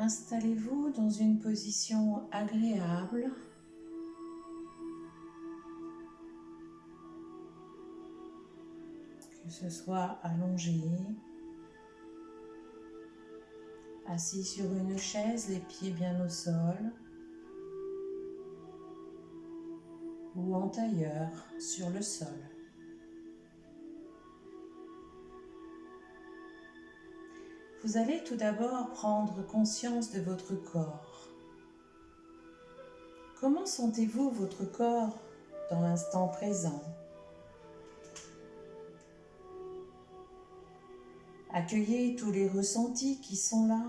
Installez-vous dans une position agréable. Que ce soit allongé, assis sur une chaise, les pieds bien au sol, ou en tailleur sur le sol. Vous allez tout d'abord prendre conscience de votre corps. Comment sentez-vous votre corps dans l'instant présent? Accueillez tous les ressentis qui sont là,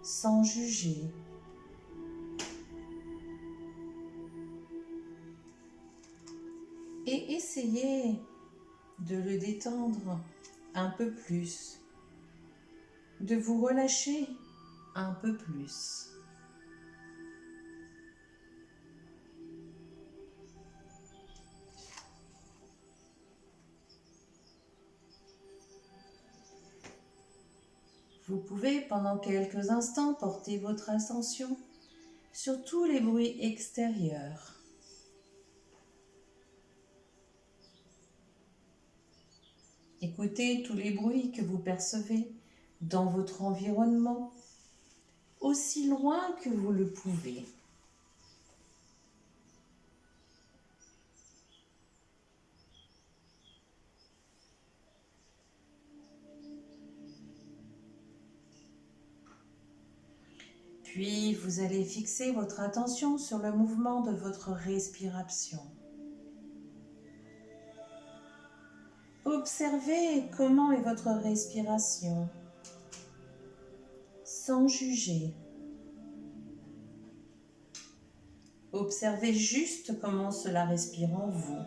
sans juger. Et essayez de le détendre un peu plus, de vous relâcher un peu plus. Vous pouvez pendant quelques instants porter votre attention sur tous les bruits extérieurs. Écoutez tous les bruits que vous percevez dans votre environnement, aussi loin que vous le pouvez. Puis vous allez fixer votre attention sur le mouvement de votre respiration. Observez comment est votre respiration, sans juger. Observez juste comment cela respire en vous.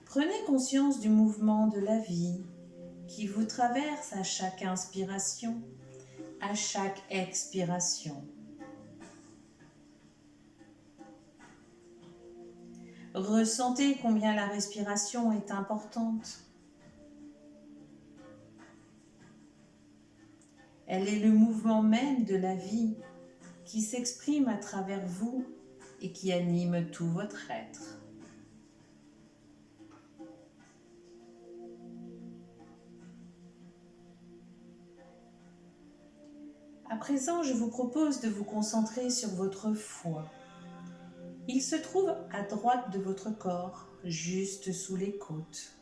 Prenez conscience du mouvement de la vie qui vous traverse à chaque inspiration, à chaque expiration. Ressentez combien la respiration est importante. Elle est le mouvement même de la vie qui s'exprime à travers vous et qui anime tout votre être. À présent, je vous propose de vous concentrer sur votre foie. Il se trouve à droite de votre corps, juste sous les côtes.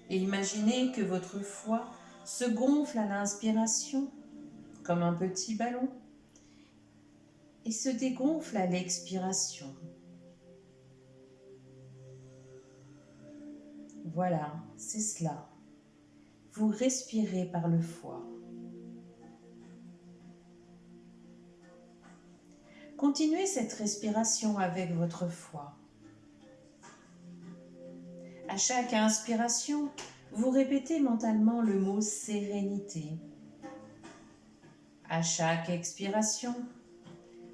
Et imaginez que votre foie se gonfle à l'inspiration, comme un petit ballon, et se dégonfle à l'expiration. Voilà, c'est cela. Vous respirez par le foie. Continuez cette respiration avec votre foie. À chaque inspiration, vous répétez mentalement le mot sérénité. À chaque expiration,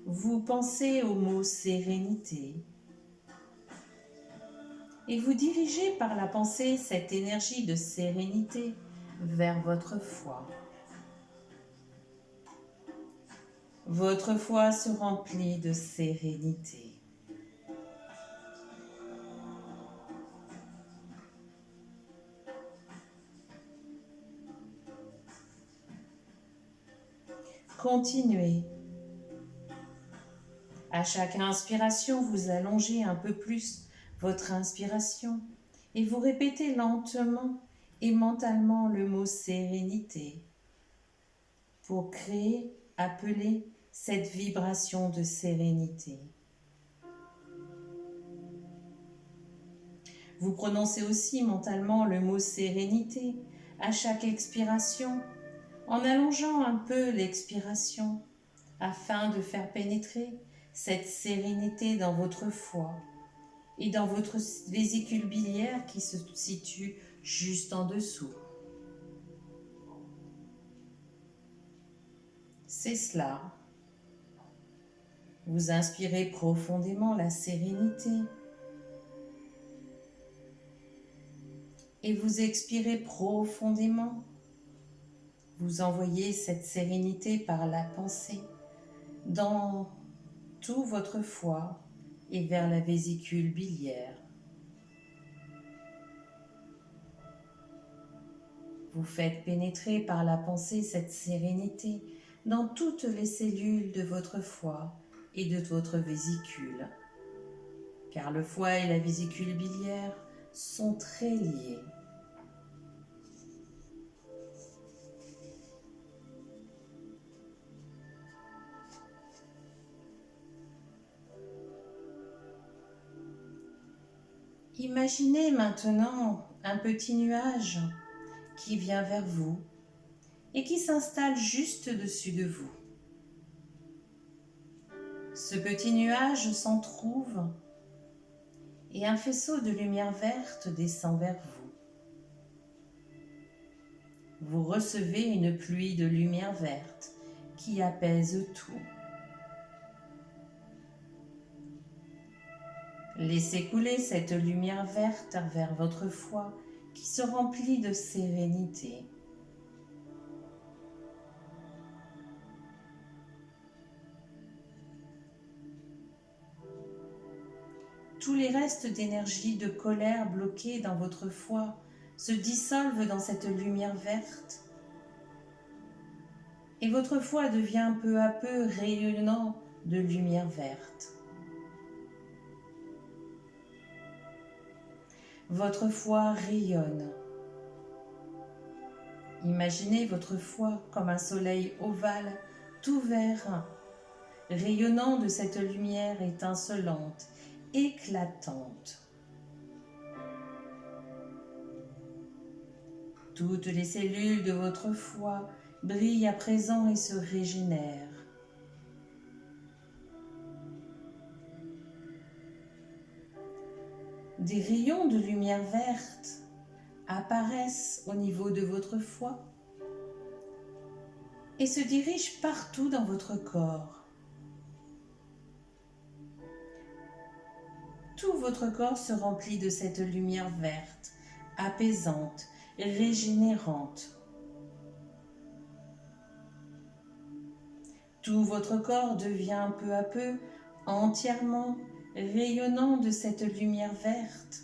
vous pensez au mot sérénité. Et vous dirigez par la pensée cette énergie de sérénité vers votre foie. Votre foie se remplit de sérénité. Continuez. À chaque inspiration, vous allongez un peu plus votre inspiration et vous répétez lentement et mentalement le mot sérénité pour créer, appeler cette vibration de sérénité. Vous prononcez aussi mentalement le mot sérénité à chaque expiration en allongeant un peu l'expiration afin de faire pénétrer cette sérénité dans votre foie et dans votre vésicule biliaire qui se situe juste en dessous. C'est cela. Vous inspirez profondément la sérénité et vous expirez profondément. Vous envoyez cette sérénité par la pensée dans tout votre foie et vers la vésicule biliaire. Vous faites pénétrer par la pensée cette sérénité dans toutes les cellules de votre foie et de votre vésicule, car le foie et la vésicule biliaire sont très liés. Imaginez maintenant un petit nuage qui vient vers vous et qui s'installe juste au-dessus de vous. Ce petit nuage s'en trouve et un faisceau de lumière verte descend vers vous. Vous recevez une pluie de lumière verte qui apaise tout. Laissez couler cette lumière verte vers votre foie qui se remplit de sérénité. Tous les restes d'énergie de colère bloqués dans votre foie se dissolvent dans cette lumière verte et votre foie devient peu à peu rayonnant de lumière verte. Votre foie rayonne. Imaginez votre foie comme un soleil ovale, tout vert, rayonnant de cette lumière étincelante, éclatante. Toutes les cellules de votre foie brillent à présent et se régénèrent. Des rayons de lumière verte apparaissent au niveau de votre foie et se dirigent partout dans votre corps. Tout votre corps se remplit de cette lumière verte, apaisante, régénérante. Tout votre corps devient peu à peu entièrement rayonnant de cette lumière verte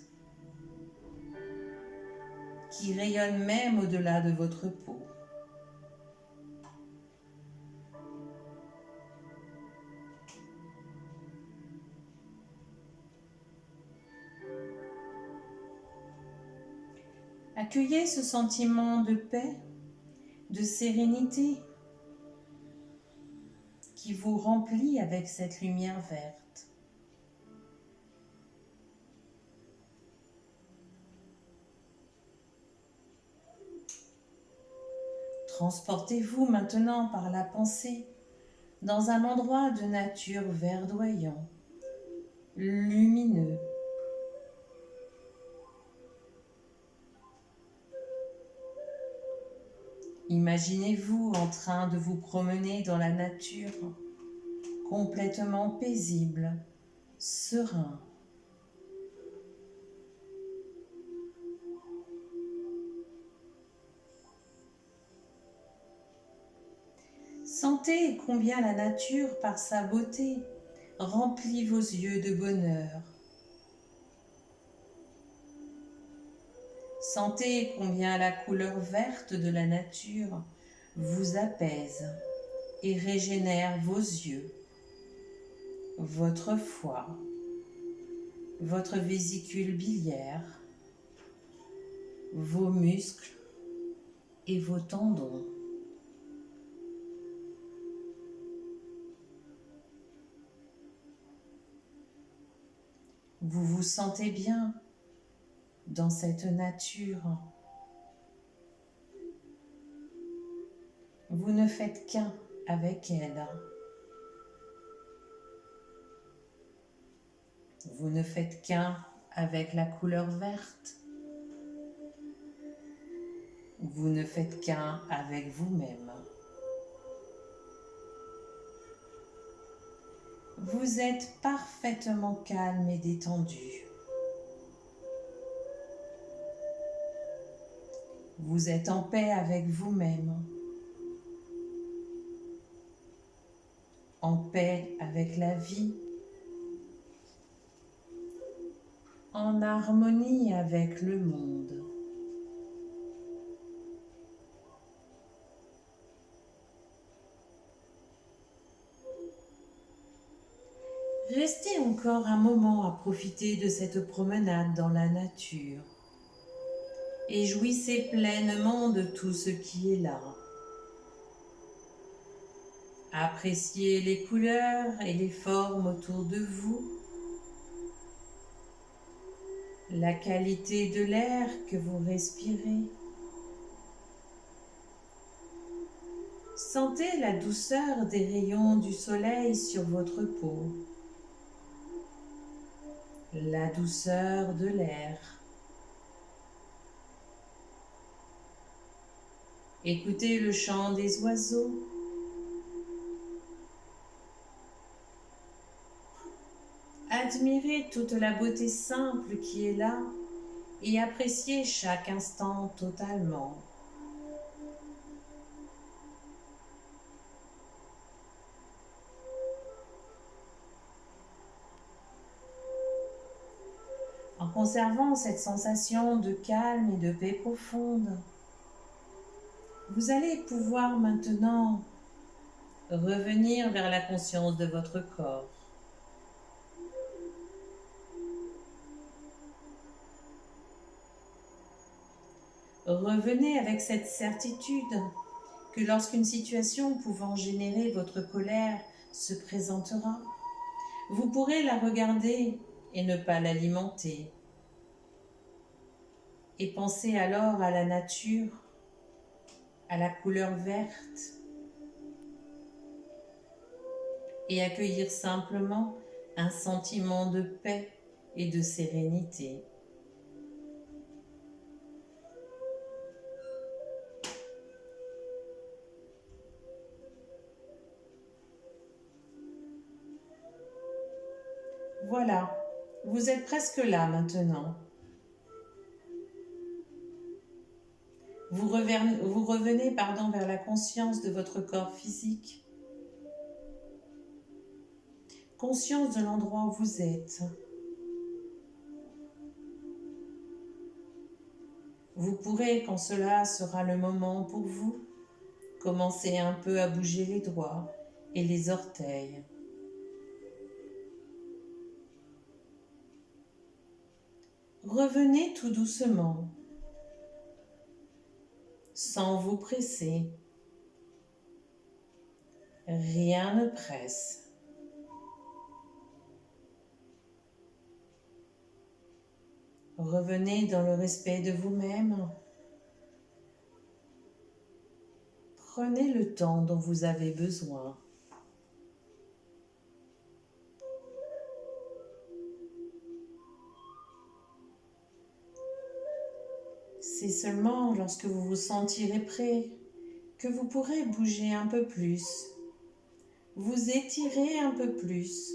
qui rayonne même au-delà de votre peau. Accueillez ce sentiment de paix, de sérénité qui vous remplit avec cette lumière verte. Transportez-vous maintenant par la pensée dans un endroit de nature verdoyant, lumineux. Imaginez-vous en train de vous promener dans la nature, complètement paisible, serein. Sentez combien la nature, par sa beauté, remplit vos yeux de bonheur. Sentez combien la couleur verte de la nature vous apaise et régénère vos yeux, votre foie, votre vésicule biliaire, vos muscles et vos tendons. Vous vous sentez bien dans cette nature. Vous ne faites qu'un avec elle. Vous ne faites qu'un avec la couleur verte. Vous ne faites qu'un avec vous-même. Vous êtes parfaitement calme et détendu. Vous êtes en paix avec vous-même, en paix avec la vie, en harmonie avec le monde. Restez encore un moment à profiter de cette promenade dans la nature et jouissez pleinement de tout ce qui est là. Appréciez les couleurs et les formes autour de vous, la qualité de l'air que vous respirez. Sentez la douceur des rayons du soleil sur votre peau, la douceur de l'air. Écoutez le chant des oiseaux. Admirez toute la beauté simple qui est là et appréciez chaque instant totalement. En conservant cette sensation de calme et de paix profonde, vous allez pouvoir maintenant revenir vers la conscience de votre corps. Revenez avec cette certitude que lorsqu'une situation pouvant générer votre colère se présentera, vous pourrez la regarder et ne pas l'alimenter. Et pensez alors à la nature, à la couleur verte, et accueillir simplement un sentiment de paix et de sérénité. Voilà, vous êtes presque là maintenant. Vous revenez vers la conscience de votre corps physique, conscience de l'endroit où vous êtes. Vous pourrez, quand cela sera le moment pour vous, commencer un peu à bouger les doigts et les orteils. Revenez tout doucement, sans vous presser. Rien ne presse. Revenez dans le respect de vous-même. Prenez le temps dont vous avez besoin. C'est seulement lorsque vous vous sentirez prêt que vous pourrez bouger un peu plus, vous étirer un peu plus.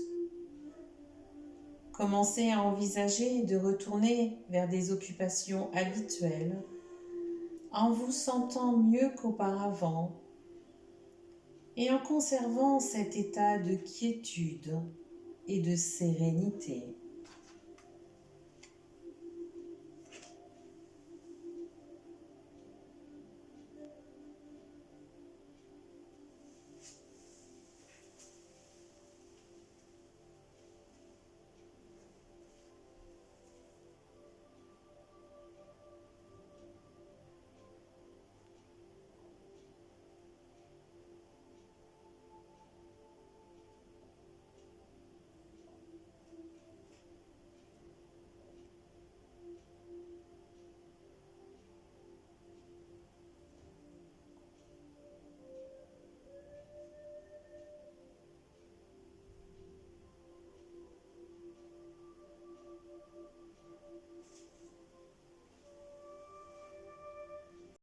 Commencez à envisager de retourner vers des occupations habituelles en vous sentant mieux qu'auparavant et en conservant cet état de quiétude et de sérénité.